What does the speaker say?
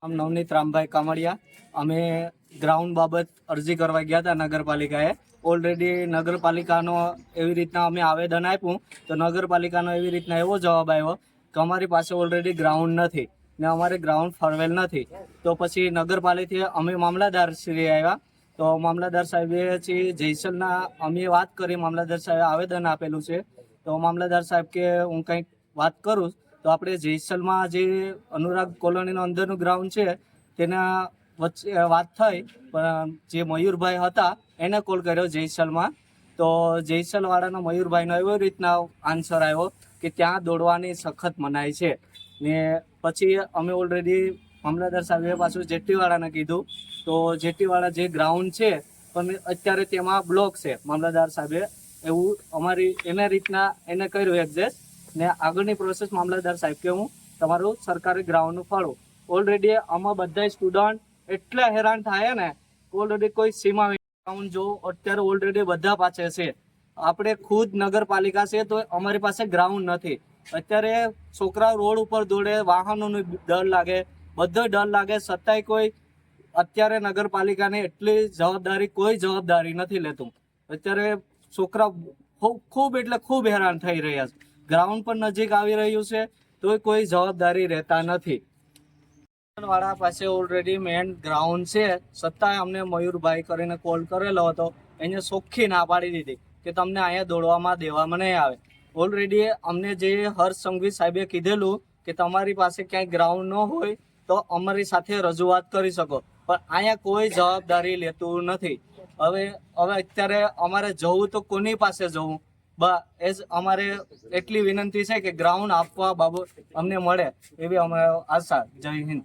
નવનીત રામભાઈ કામડિયા અમે ગ્રાઉન્ડ બાબત અરજી કરવા ગયા હતા નગરપાલિકાએ. ઓલરેડી નગરપાલિકાનો એવી રીતના અમે આવેદન આપ્યું તો નગરપાલિકાનો એવી રીતના એવો જવાબ આવ્યો કે અમારી પાસે ઓલરેડી ગ્રાઉન્ડ નથી ને અમારે ગ્રાઉન્ડ ફરવેલ નથી. તો પછી નગરપાલિકાએ અમે મામલતદાર શ્રી આવ્યા તો મામલતદાર સાહેબે જયસલના અમે વાત કરી, મામલતદાર સાહેબે આવેદન આપેલું છે. તો મામલતદાર સાહેબ કે હું કંઈક વાત કરું તો આપણે જયસલમાં જે અનુરાગ કોલોનીનો અંદરનું ગ્રાઉન્ડ છે તેના વચ્ચે વાત થઈ, પણ જે મયુરભાઈ હતા એને કોલ કર્યો જયસલમાં. તો જયસલવાળાનો મયુરભાઈનો એવી રીતના આન્સર આવ્યો કે ત્યાં દોડવાની સખત મનાઈ છે. ને પછી અમે ઓલરેડી મામલતદાર સાહેબે પાછું જેટીવાળાને કીધું તો જેટીવાળા જે ગ્રાઉન્ડ છે પણ અત્યારે તેમાં બ્લોક છે. મામલતદાર સાહેબે એવું અમારી એના રીતના એને કર્યું એડજસ્ટ ને આગળની પ્રોસેસ મામલતદાર સાહેબ કે હું તમારું સરકારી ગ્રાઉન્ડનું ફાળું. ઓલરેડી આમાં બધા સ્ટુડન્ટ એટલા હેરાન થાય ને ઓલરેડી કોઈ સીમા ગ્રાઉન્ડ જો અત્યારે ઓલરેડી બધા પાસે છે. આપણે ખુદ નગરપાલિકા છે તો અમારી પાસે ગ્રાઉન્ડ નથી. અત્યારે છોકરાઓ રોડ ઉપર દોડે, વાહનોનો ડર લાગે, બધો ડર લાગે, છતાંય કોઈ અત્યારે નગરપાલિકાની એટલી જવાબદારી કોઈ જવાબદારી નથી લેતું. અત્યારે છોકરા ખૂબ એટલે ખૂબ હેરાન થઈ રહ્યા છે. ગ્રાઉન્ડ પણ નજીક આવી રહ્યું છે તોય કોઈ જવાબદારી રહેતા નથી. વાળા પાસે ઓલરેડી મેન ગ્રાઉન્ડ છે છતાંય અમને મયુરભાઈ કરીને કોલ કરેલો હતો. એને ચોખ્ખી ના પાડી દીધી કે તમને અહીંયા દોડવામાં દેવામાં નહીં આવે. ઓલરેડી અમને જે હર્ષ સંઘવી સાહેબે કીધેલું કે તમારી પાસે ક્યાંય ગ્રાઉન્ડ ન હોય તો અમારી સાથે રજૂઆત કરી શકો, પણ અહીંયા કોઈ જવાબદારી લેતું નથી. હવે અત્યારે અમારે જવું તો કોની પાસે જવું? એ જ અમારે એટલી વિનંતી છે કે ગ્રાઉન્ડ આપવા બાબત અમને મળે એવી અમારી આશા. જય હિન્દ.